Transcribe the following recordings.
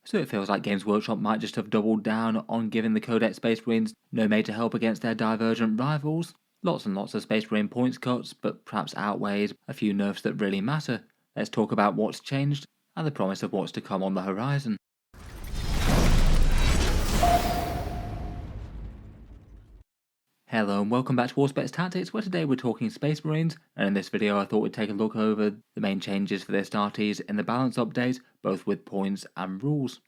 so it feels like Games Workshop might just have doubled down on giving the Codex Space Marines no major help against their divergent rivals. Lots and lots of Space Marine points cuts, but perhaps outweighed a few nerfs that really matter. Let's talk about what's changed and the promise of what's to come on the horizon. Hello and welcome back to Auspex Tactics, where today we're talking Space Marines, and in this video I thought we'd take a look over the main changes for their starties in the balance update, both with points and rules.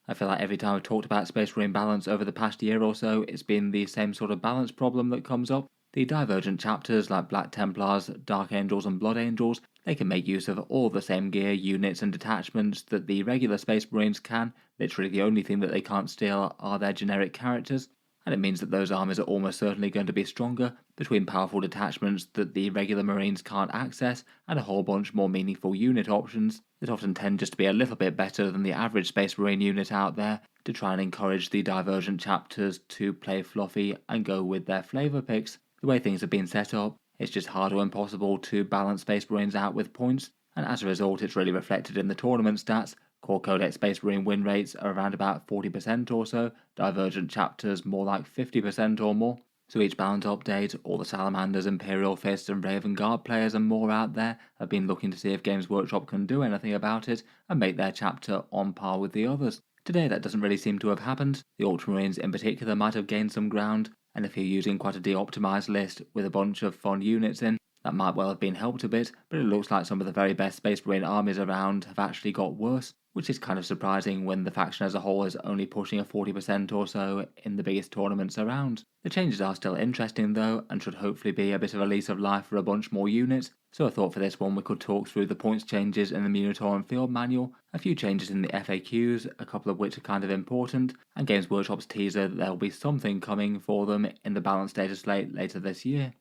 I feel like every time I've talked about Space Marine balance over the past year or so, it's been the same sort of balance problem that comes up. The divergent chapters like Black Templars, Dark Angels and Blood Angels, they can make use of all the same gear, units and detachments that the regular Space Marines can. Literally the only thing that they can't steal are their generic characters. And it means that those armies are almost certainly going to be stronger, between powerful detachments that the regular Marines can't access, and a whole bunch more meaningful unit options that often tend just to be a little bit better than the average Space Marine unit out there, to try and encourage the divergent chapters to play fluffy and go with their flavour picks. The way things have been set up, it's just hard or impossible to balance Space Marines out with points, and as a result it's really reflected in the tournament stats. Core Codex Space Marine win rates are around about 40% or so, divergent chapters more like 50% or more. So each balance update, all the Salamanders, Imperial Fists and Raven Guard players and more out there have been looking to see if Games Workshop can do anything about it and make their chapter on par with the others. Today that doesn't really seem to have happened. The Ultramarines in particular might have gained some ground, and if you're using quite a de-optimized list with a bunch of fun units in, that might well have been helped a bit, but it looks like some of the very best Space Marine armies around have actually got worse, which is kind of surprising when the faction as a whole is only pushing a 40% or so in the biggest tournaments around. The changes are still interesting though, and should hopefully be a bit of a lease of life for a bunch more units, so I thought for this one we could talk through the points changes in the Minotaur and Field Manual, a few changes in the FAQs, a couple of which are kind of important, and Games Workshop's teaser that there'll be something coming for them in the balanced data slate later this year.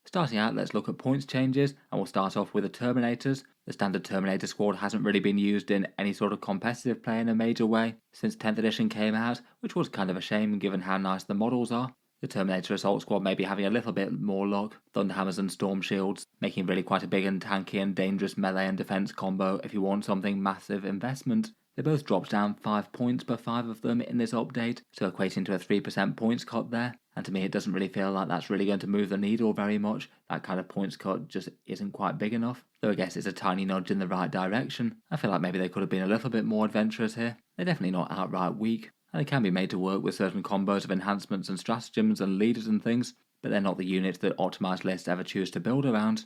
Starting out, let's look at points changes, and we'll start off with the Terminators. The standard Terminator squad hasn't really been used in any sort of competitive play in a major way since 10th edition came out, which was kind of a shame given how nice the models are. The Terminator Assault Squad may be having a little bit more luck, Thunderhammers and Storm Shields, making really quite a big and tanky and dangerous melee and defense combo if you want something massive investment. They both dropped down 5 points per 5 of them in this update, so equating to a 3% points cut there, and to me it doesn't really feel like that's really going to move the needle very much. That kind of points cut just isn't quite big enough, though I guess it's a tiny nudge in the right direction. I feel like maybe they could have been a little bit more adventurous here. They're definitely not outright weak, and they can be made to work with certain combos of enhancements and stratagems and leaders and things, but they're not the units that optimized lists ever choose to build around.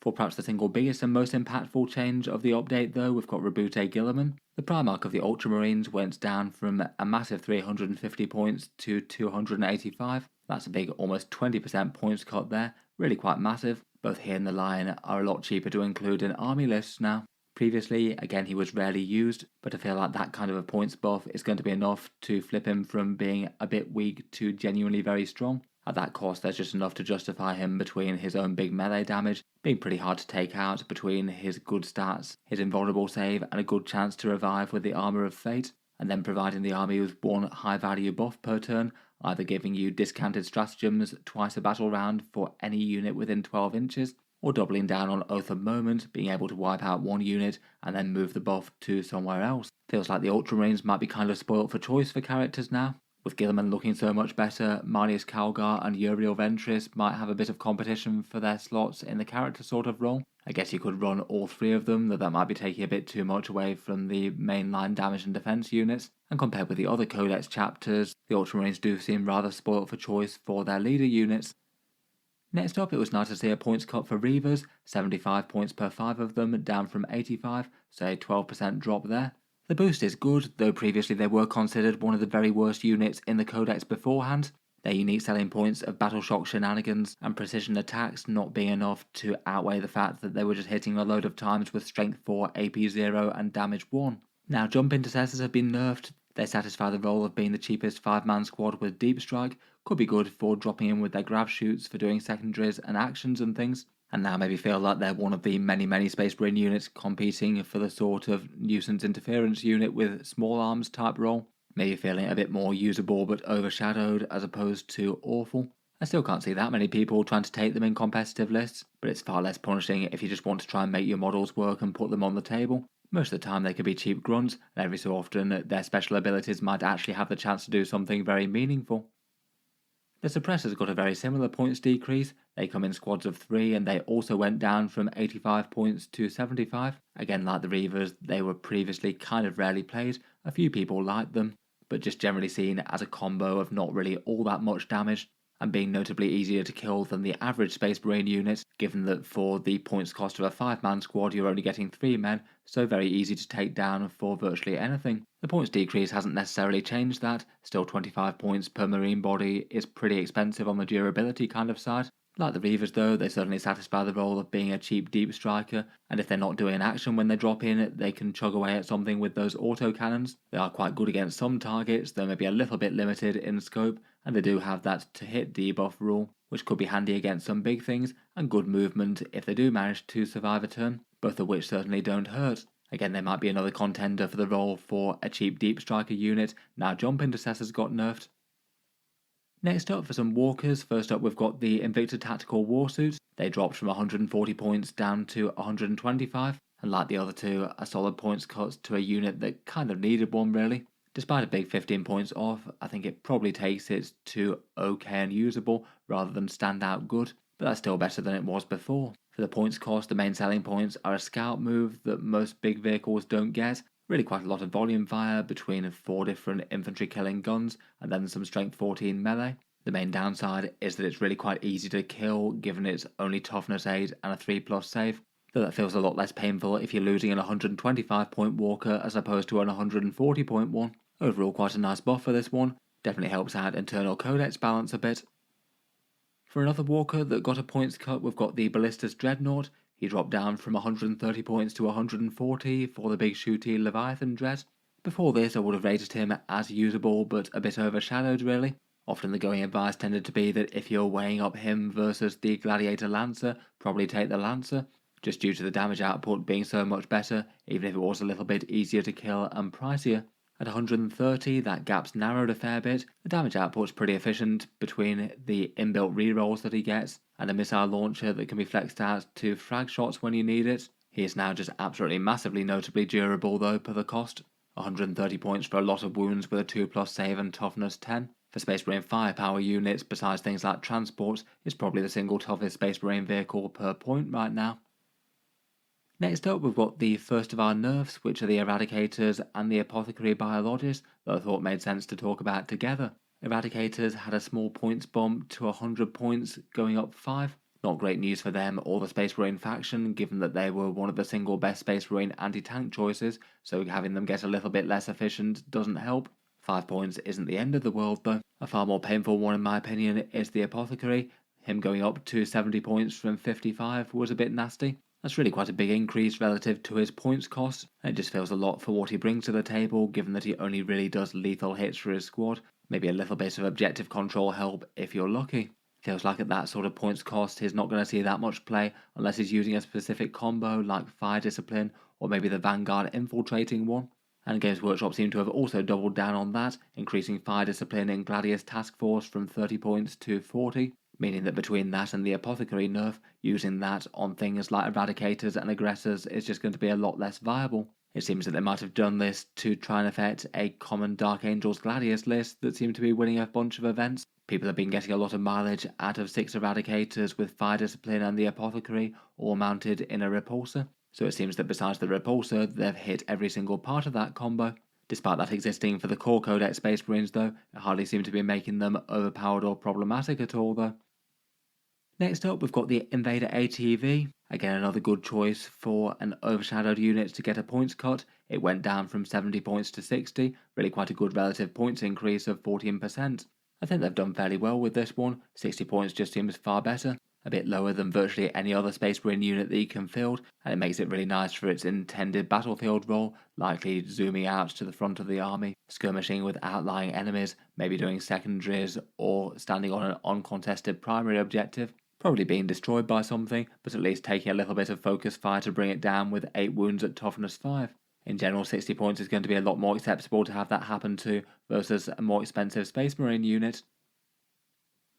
For perhaps the single biggest and most impactful change of the update though, we've got Reboot Guilliman. The Primarch of the Ultramarines went down from a massive 350 points to 285. That's a big almost 20% points cut there, really quite massive. Both he and the Lion are a lot cheaper to include in army lists now. Previously, again, he was rarely used, but I feel like that kind of a points buff is going to be enough to flip him from being a bit weak to genuinely very strong. At that cost, there's just enough to justify him between his own big melee damage, being pretty hard to take out, between his good stats, his invulnerable save, and a good chance to revive with the Armour of Fate, and then providing the army with one high value buff per turn, either giving you discounted stratagems twice a battle round for any unit within 12 inches, or doubling down on Oath of Moment, being able to wipe out one unit and then move the buff to somewhere else. Feels like the Ultramarines might be kind of spoilt for choice for characters now. With Guilliman looking so much better, Marnius Calgar and Uriel Ventris might have a bit of competition for their slots in the character sort of role. I guess you could run all three of them, though that might be taking a bit too much away from the mainline damage and defense units. And compared with the other Codex chapters, the Ultramarines do seem rather spoilt for choice for their leader units. Next up, it was nice to see a points cut for Reivers, 75 points per 5 of them, down from 85, so a 12% drop there. The boost is good, though previously they were considered one of the very worst units in the Codex beforehand, their unique selling points of battle shock shenanigans and precision attacks not being enough to outweigh the fact that they were just hitting a load of times with strength 4, AP 0 and damage 1. Now jump intercessors have been nerfed, they satisfy the role of being the cheapest 5-man squad with deep strike, could be good for dropping in with their grab shoots for doing secondaries and actions and things, and now maybe feel like they're one of the many Space Marine units competing for the sort of nuisance interference unit with small arms type role, maybe feeling a bit more usable but overshadowed as opposed to awful. I still can't see that many people trying to take them in competitive lists, but it's far less punishing if you just want to try and make your models work and put them on the table. Most of the time they could be cheap grunts, and every so often their special abilities might actually have the chance to do something very meaningful. The Suppressors got a very similar points decrease. They come in squads of 3 and they also went down from 85 points to 75. Again, like the Reivers, they were previously kind of rarely played. A few people liked them, but just generally seen as a combo of not really all that much damage and being notably easier to kill than the average Space Marine unit, given that for the points cost of a 5-man squad you're only getting 3 men, so very easy to take down for virtually anything. The points decrease hasn't necessarily changed that, still 25 points per Marine body is pretty expensive on the durability kind of side. Like the Reivers though, they certainly satisfy the role of being a cheap deep striker, and if they're not doing an action when they drop in, they can chug away at something with those autocannons. They are quite good against some targets, though maybe a little bit limited in scope, and they do have that to hit debuff rule, which could be handy against some big things, and good movement if they do manage to survive a turn, both of which certainly don't hurt. Again, they might be another contender for the role for a cheap deep striker unit, now Jump Intercessors got nerfed. Next up for some walkers, first up we've got the Invictor Tactical Warsuits. They dropped from 140 points down to 125, and like the other two, a solid points cut to a unit that kind of needed one really. Despite a big 15 points off, I think it probably takes it to okay and usable rather than stand out good, but that's still better than it was before. For the points cost, the main selling points are a scout move that most big vehicles don't get, really quite a lot of volume fire between 4 different infantry killing guns and then some strength 14 melee. The main downside is that it's really quite easy to kill given it's only toughness 8 and a 3+ save, though that feels a lot less painful if you're losing an 125 point walker as opposed to an 140 point one. Overall quite a nice buff for this one, definitely helps out internal codex balance a bit. For another walker that got a points cut, we've got the Ballistus Dreadnought. He dropped down from 130 points to 140 for the big shooty Leviathan Dread. Before this I would have rated him as usable but a bit overshadowed really. Often the going advice tended to be that if you're weighing up him versus the Gladiator Lancer, probably take the Lancer, just due to the damage output being so much better, even if it was a little bit easier to kill and pricier. At 130, that gap's narrowed a fair bit. The damage output's pretty efficient between the inbuilt rerolls that he gets and a missile launcher that can be flexed out to frag shots when you need it. He is now just absolutely massively notably durable though per the cost. 130 points for a lot of wounds with a 2+ save and toughness 10. For Space Marine firepower units, besides things like transports, is probably the single toughest Space Marine vehicle per point right now. Next up we've got the first of our nerfs, which are the Eradicators and the Apothecary Biologis, that I thought made sense to talk about together. Eradicators had a small points bump to 100 points, going up 5. Not great news for them or the Space Marine faction, given that they were one of the single best Space Marine anti-tank choices, so having them get a little bit less efficient doesn't help. 5 points isn't the end of the world though. A far more painful one in my opinion is the Apothecary. Him going up to 70 points from 55 was a bit nasty. That's really quite a big increase relative to his points cost, and it just feels a lot for what he brings to the table given that he only really does lethal hits for his squad, maybe a little bit of objective control help if you're lucky. Feels like at that sort of points cost he's not going to see that much play unless he's using a specific combo like Fire Discipline or maybe the Vanguard infiltrating one. And Games Workshop seem to have also doubled down on that, increasing Fire Discipline in Gladius Task Force from 30 points to 40. Meaning that between that and the Apothecary nerf, using that on things like Eradicators and Aggressors is just going to be a lot less viable. It seems that they might have done this to try and affect a common Dark Angels Gladius list that seemed to be winning a bunch of events. People have been getting a lot of mileage out of 6 Eradicators with Fire Discipline and the Apothecary all mounted in a Repulsor. So it seems that besides the Repulsor, they've hit every single part of that combo. Despite that existing for the core Codex Space Marines though, it hardly seemed to be making them overpowered or problematic at all though. Next up we've got the Invader ATV, again another good choice for an overshadowed unit to get a points cut. It went down from 70 points to 60, really quite a good relative points increase of 14%. I think they've done fairly well with this one, 60 points just seems far better, a bit lower than virtually any other Space Marine unit that you can field, and it makes it really nice for its intended battlefield role, likely zooming out to the front of the army, skirmishing with outlying enemies, maybe doing secondaries or standing on an uncontested primary objective. Probably being destroyed by something, but at least taking a little bit of focus fire to bring it down with 8 wounds at toughness 5. In general, 60 points is going to be a lot more acceptable to have that happen to versus a more expensive Space Marine unit.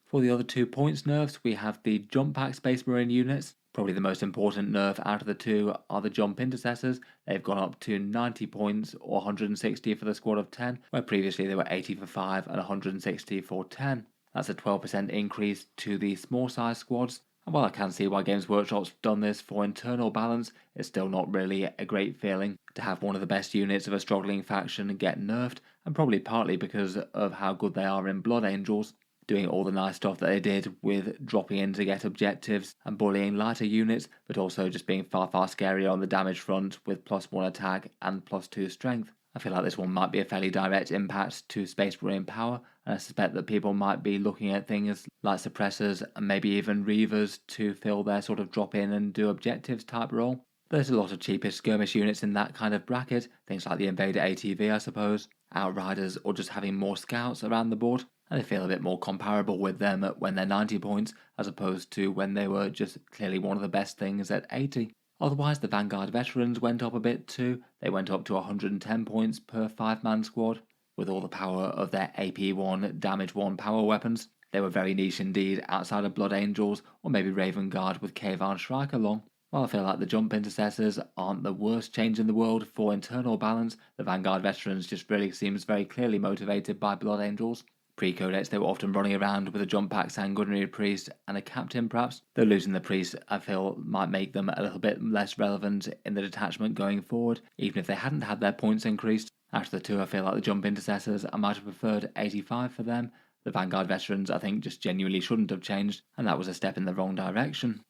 For the other 2 points nerfs, we have the Jump Pack Space Marine units. Probably the most important nerf out of the two are the jump intercessors. They've gone up to 90 points or 160 for the squad of 10, where previously they were 80 for 5 and 160 for 10. That's a 12% increase to the small size squads. And while I can see why Games Workshop's done this for internal balance, it's still not really a great feeling to have one of the best units of a struggling faction get nerfed, and probably partly because of how good they are in Blood Angels, doing all the nice stuff that they did with dropping in to get objectives and bullying lighter units, but also just being far scarier on the damage front with +1 attack and +2 strength. I feel like this one might be a fairly direct impact to Space Marine power, and I suspect that people might be looking at things like Suppressors and maybe even Reivers to fill their sort of drop in and do objectives type role. There's a lot of cheaper skirmish units in that kind of bracket, things like the Invader ATV I suppose, Outriders, or just having more scouts around the board, and they feel a bit more comparable with them when they're 90 points as opposed to when they were just clearly one of the best things at 80. Otherwise, the Vanguard Veterans went up a bit too. They went up to 110 points per 5-man squad, with all the power of their AP1 Damage 1 power weapons. They were very niche indeed outside of Blood Angels or maybe Raven Guard with Kayvan Shrike along. While I feel like the jump intercessors aren't the worst change in the world for internal balance, the Vanguard Veterans just really seems very clearly motivated by Blood Angels. Pre-Codex, they were often running around with a jump pack sanguinary priest and a captain perhaps, though losing the priest I feel might make them a little bit less relevant in the detachment going forward, even if they hadn't had their points increased. Out of the two, I feel like the jump intercessors, I might have preferred 85 for them. The Vanguard Veterans I think just genuinely shouldn't have changed, and that was a step in the wrong direction.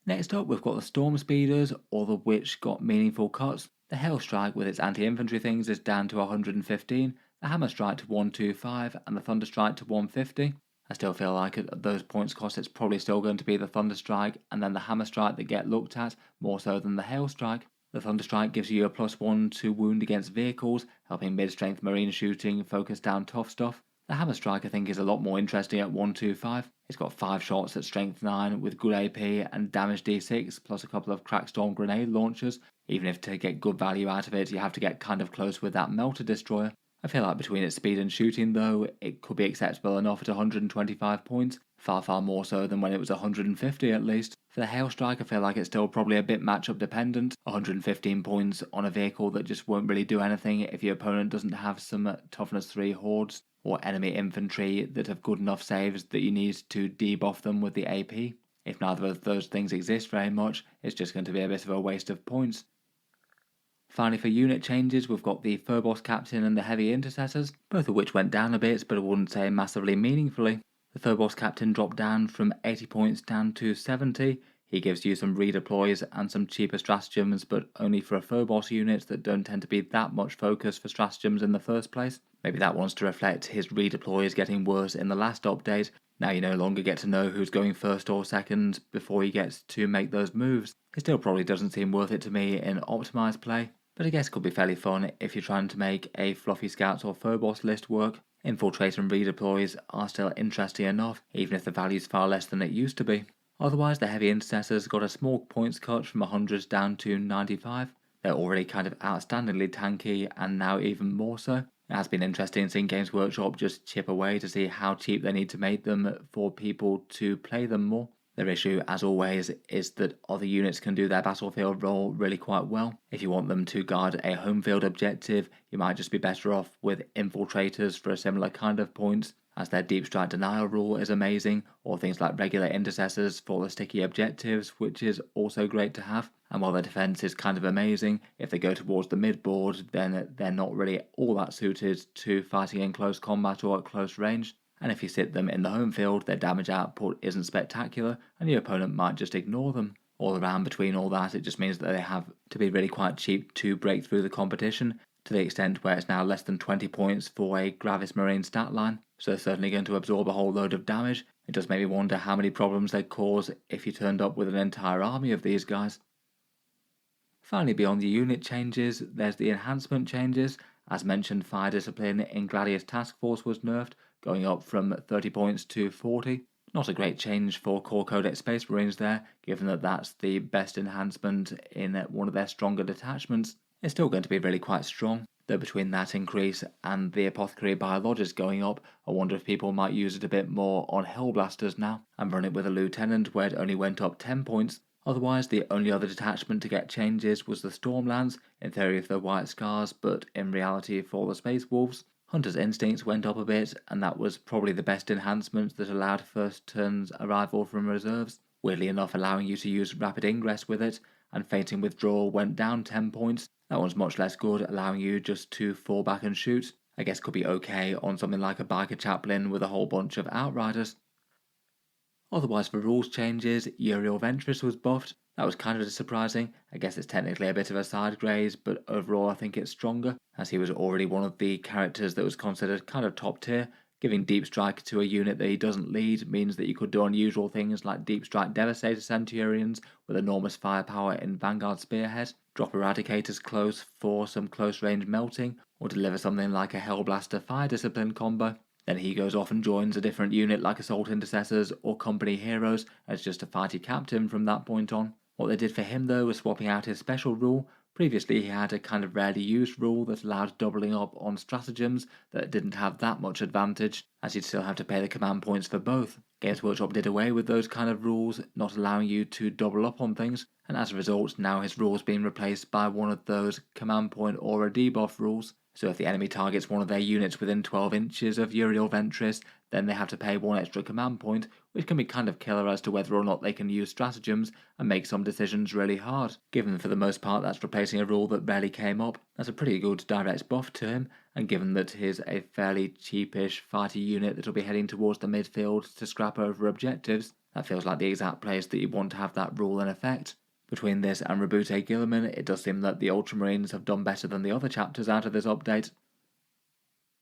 Next up, we've got the Storm Speeders, all of which got meaningful cuts. The Hail Strike with its anti-infantry things is down to 115, the Hammer Strike to 125, and the Thunder Strike to 150. I still feel like at those points cost it's probably still going to be the Thunder Strike and then the Hammer Strike that get looked at, more so than the Hail Strike. The Thunder Strike gives you a +1 to wound against vehicles, helping mid-strength marine shooting focus down tough stuff. The Hammer Strike I think is a lot more interesting at 125. It's got 5 shots at strength 9 with good AP and damage d6 plus a couple of Crackstorm grenade launchers, even if to get good value out of it you have to get kind of close with that Melter Destroyer. I feel like between its speed and shooting though, it could be acceptable enough at 125 points, far more so than when it was 150 at least. For the Hail Strike I feel like it's still probably a bit matchup dependent, 115 points on a vehicle that just won't really do anything if your opponent doesn't have some toughness 3 hordes or enemy infantry that have good enough saves that you need to debuff them with the AP. If neither of those things exist very much, it's just going to be a bit of a waste of points. Finally, for unit changes, we've got the Phobos Captain and the Heavy Intercessors, both of which went down a bit, but I wouldn't say massively meaningfully. The Phobos Captain dropped down from 80 points down to 70. He gives you some redeploys and some cheaper stratagems, but only for a Phobos unit that don't tend to be that much focus for stratagems in the first place. Maybe that wants to reflect his redeploys getting worse in the last update. Now you no longer get to know who's going first or second before he gets to make those moves. It still probably doesn't seem worth it to me in optimised play, but I guess it could be fairly fun if you're trying to make a fluffy Scouts or Phobos list work. Infiltrate and redeploys are still interesting enough, even if the value's far less than it used to be. Otherwise, the Heavy Intercessors got a small points cut from 100 down to 95. They're already kind of outstandingly tanky, and now even more so. It has been interesting seeing Games Workshop just chip away to see how cheap they need to make them for people to play them more. Their issue, as always, is that other units can do their battlefield role really quite well. If you want them to guard a home field objective, you might just be better off with Infiltrators for a similar kind of points, as their deep strike denial rule is amazing, or things like regular Intercessors for the sticky objectives, which is also great to have. And while their defense is kind of amazing, if they go towards the mid-board, then they're not really all that suited to fighting in close combat or at close range. And if you sit them in the home field, their damage output isn't spectacular, and your opponent might just ignore them. All around between all that, it just means that they have to be really quite cheap to break through the competition, to the extent where it's now less than 20 points for a Gravis Marine stat line, so they're certainly going to absorb a whole load of damage. It does make me wonder how many problems they'd cause if you turned up with an entire army of these guys. Finally, beyond the unit changes, there's the enhancement changes. As mentioned, Fire Discipline in Gladius Task Force was nerfed, going up from 30 points to 40. Not a great change for Core Codex Space Marines there, given that that's the best enhancement in one of their stronger detachments. It's still going to be really quite strong. Though between that increase and the Apothecary Biologis going up, I wonder if people might use it a bit more on Hellblasters now, and run it with a Lieutenant where it only went up 10 points. Otherwise, the only other detachment to get changes was the Stormlands, in theory for the White Scars, but in reality for the Space Wolves. Hunter's Instincts went up a bit, and that was probably the best enhancement that allowed first turn's arrival from reserves, weirdly enough allowing you to use Rapid Ingress with it, and Fainting Withdrawal went down 10 points. That one's much less good, allowing you just to fall back and shoot. I guess could be okay on something like a Biker Chaplain with a whole bunch of Outriders. Otherwise, for rules changes, Uriel Ventris was buffed. That was kind of surprising. I guess it's technically a bit of a side graze, but overall I think it's stronger, as he was already one of the characters that was considered kind of top tier. Giving Deep Strike to a unit that he doesn't lead means that you could do unusual things like Deep Strike Devastator Centurions with enormous firepower in Vanguard Spearhead, drop Eradicators close for some close range melting, or deliver something like a Hellblaster Fire Discipline combo. Then he goes off and joins a different unit like Assault Intercessors or Company Heroes as just a fighty captain from that point on. What they did for him though was swapping out his special rule. Previously he had a kind of rarely used rule that allowed doubling up on stratagems that didn't have that much advantage, as you'd still have to pay the command points for both. Games Workshop did away with those kind of rules, not allowing you to double up on things, and as a result now his rule's been replaced by one of those command point or a debuff rules. So if the enemy targets one of their units within 12 inches of Uriel Ventris, then they have to pay one extra command point, which can be kind of killer as to whether or not they can use stratagems and make some decisions really hard. Given for the most part that's replacing a rule that rarely came up, that's a pretty good direct buff to him, and given that he's a fairly cheapish fighty unit that'll be heading towards the midfield to scrap over objectives, that feels like the exact place that you want to have that rule in effect. Between this and Reboot A Guilliman, it does seem that the Ultramarines have done better than the other chapters out of this update.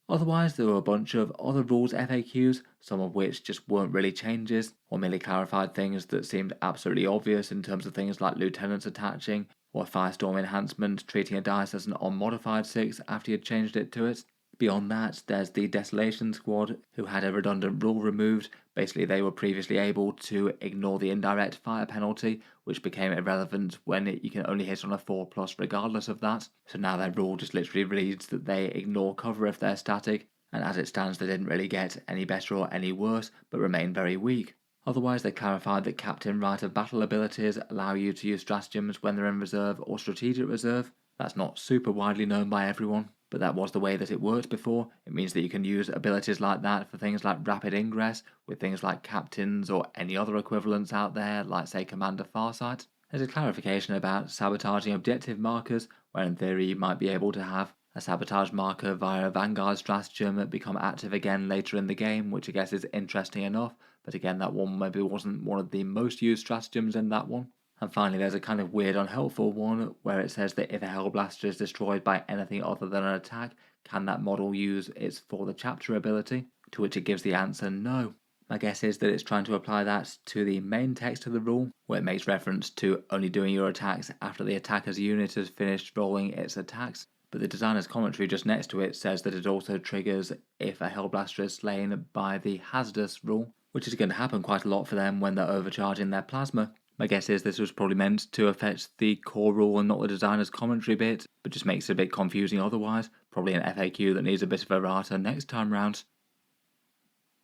Otherwise, there were a bunch of other rules FAQs, some of which just weren't really changes, or merely clarified things that seemed absolutely obvious in terms of things like Lieutenants attaching, or Firestorm Enhancement treating a dice as an unmodified 6 after you had changed it to it. Beyond that, there's the Desolation Squad, who had a redundant rule removed. Basically, they were previously able to ignore the indirect fire penalty, which became irrelevant when you can only hit on a 4+ regardless of that. So now their rule just literally reads that they ignore cover if they're static, and as it stands they didn't really get any better or any worse, but remain very weak. Otherwise, they clarified that Captain Right of Battle abilities allow you to use stratagems when they're in reserve or strategic reserve. That's not super widely known by everyone, but that was the way that it worked before. It means that you can use abilities like that for things like Rapid Ingress, with things like Captains or any other equivalents out there, like say Commander Farsight. There's a clarification about sabotaging objective markers, where in theory you might be able to have a sabotage marker via a Vanguard stratagem become active again later in the game, which I guess is interesting enough, but again that one maybe wasn't one of the most used stratagems in that one. And finally, there's a kind of weird, unhelpful one where it says that if a Hellblaster is destroyed by anything other than an attack, can that model use its For the Chapter ability? To which it gives the answer no. My guess is that it's trying to apply that to the main text of the rule, where it makes reference to only doing your attacks after the attacker's unit has finished rolling its attacks. But the designer's commentary just next to it says that it also triggers if a Hellblaster is slain by the hazardous rule, which is going to happen quite a lot for them when they're overcharging their plasma. My guess is this was probably meant to affect the core rule and not the designer's commentary bit, but just makes it a bit confusing otherwise. Probably an FAQ that needs a bit of errata next time round.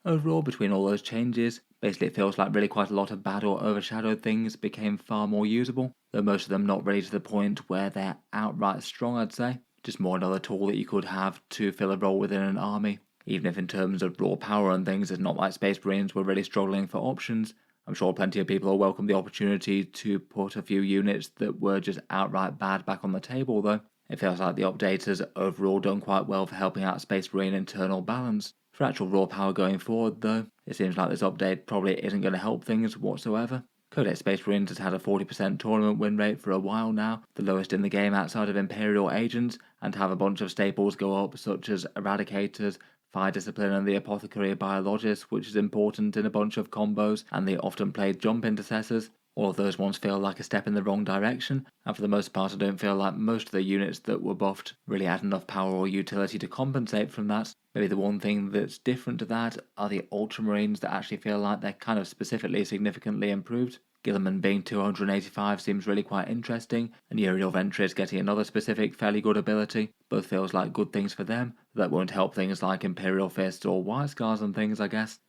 Overall, between all those changes, basically it feels like really quite a lot of bad or overshadowed things became far more usable, though most of them not really to the point where they're outright strong, I'd say. Just more another tool that you could have to fill a role within an army. Even if in terms of raw power and things, it's not like Space Marines were really struggling for options. I'm sure plenty of people will welcome the opportunity to put a few units that were just outright bad back on the table though. It feels like the update has overall done quite well for helping out Space Marine internal balance. For actual raw power going forward though, it seems like this update probably isn't going to help things whatsoever. Codex Space Marines has had a 40% tournament win rate for a while now, the lowest in the game outside of Imperial Agents, and to have a bunch of staples go up such as Eradicators, Fire Discipline and the Apothecary Biologis, which is important in a bunch of combos, and the often played Jump Intercessors. All of those ones feel like a step in the wrong direction, and for the most part I don't feel like most of the units that were buffed really had enough power or utility to compensate from that. Maybe the one thing that's different to that are the Ultramarines that actually feel like they're kind of specifically significantly improved. Guilliman being 285 seems really quite interesting, and Uriel Ventris getting another specific fairly good ability. Both feels like good things for them, but that won't help things like Imperial Fists or White Scars and things, I guess.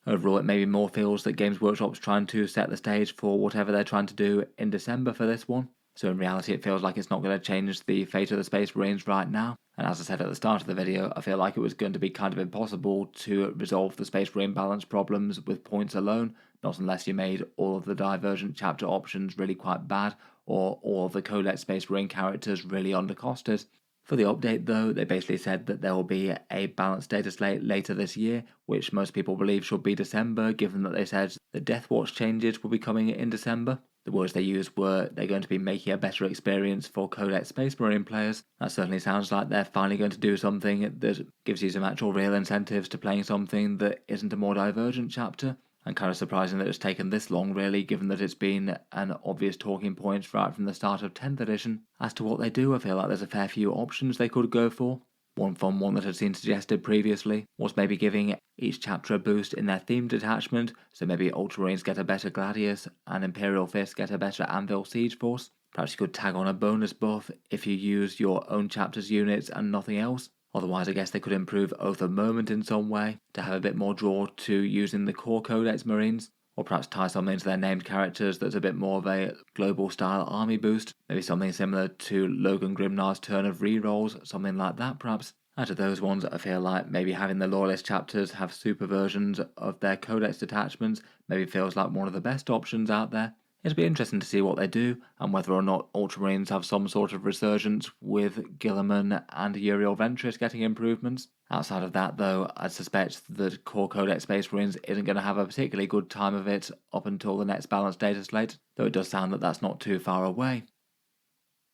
Overall, it maybe more feels that Games Workshop's trying to set the stage for whatever they're trying to do in December for this one. So in reality, it feels like it's not going to change the fate of the Space Marines right now. And as I said at the start of the video, I feel like it was going to be kind of impossible to resolve the Space Marine balance problems with points alone, not unless you made all of the Divergent chapter options really quite bad, or all of the Codex Space Marine characters really undercosted. For the update though, they basically said that there will be a balanced data slate later this year, which most people believe should be December, given that they said the Death Watch changes will be coming in December. The words they used were they're going to be making a better experience for Codex Space Marine players. That certainly sounds like they're finally going to do something that gives you some actual real incentives to playing something that isn't a more Divergent chapter. And kind of surprising that it's taken this long, really, given that it's been an obvious talking point right from the start of 10th edition. As to what they do, I feel like there's a fair few options they could go for. One fun one that had been suggested previously was maybe giving each chapter a boost in their themed detachment, so maybe Ultramarines get a better Gladius and Imperial Fist get a better Anvil Siege Force. Perhaps you could tag on a bonus buff if you use your own chapter's units and nothing else. Otherwise, I guess they could improve Oath of Moment in some way to have a bit more draw to using the core Codex Marines, or perhaps tie something into their named characters that's a bit more of a global style army boost, maybe something similar to Logan Grimnar's turn of rerolls, something like that perhaps. Out of those ones, I feel like maybe having the Loyalist chapters have super versions of their Codex detachments maybe feels like one of the best options out there. It'll be interesting to see what they do, and whether or not Ultramarines have some sort of resurgence with Guilliman and Uriel Ventris getting improvements. Outside of that though, I suspect that core Codex Space Marines isn't going to have a particularly good time of it up until the next balanced data slate, though it does sound that that's not too far away.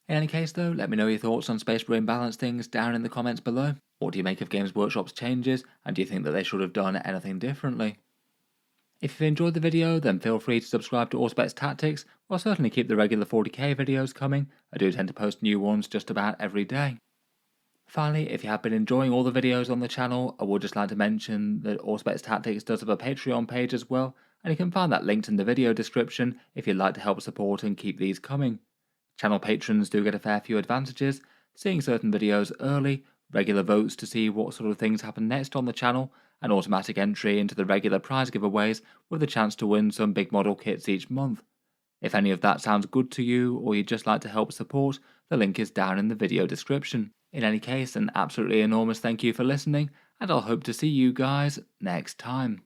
In any case though, let me know your thoughts on Space Marine balance things down in the comments below. What do you make of Games Workshop's changes, and do you think that they should have done anything differently? If you've enjoyed the video, then feel free to subscribe to Auspex Tactics. I'll certainly keep the regular 40k videos coming. I do tend to post new ones just about every day. Finally, if you have been enjoying all the videos on the channel, I would just like to mention that Auspex Tactics does have a Patreon page as well, and you can find that linked in the video description if you'd like to help support and keep these coming. Channel patrons do get a fair few advantages, seeing certain videos early, regular votes to see what sort of things happen next on the channel, and automatic entry into the regular prize giveaways with a chance to win some big model kits each month. If any of that sounds good to you, or you'd just like to help support, the link is down in the video description. In any case, an absolutely enormous thank you for listening, and I'll hope to see you guys next time.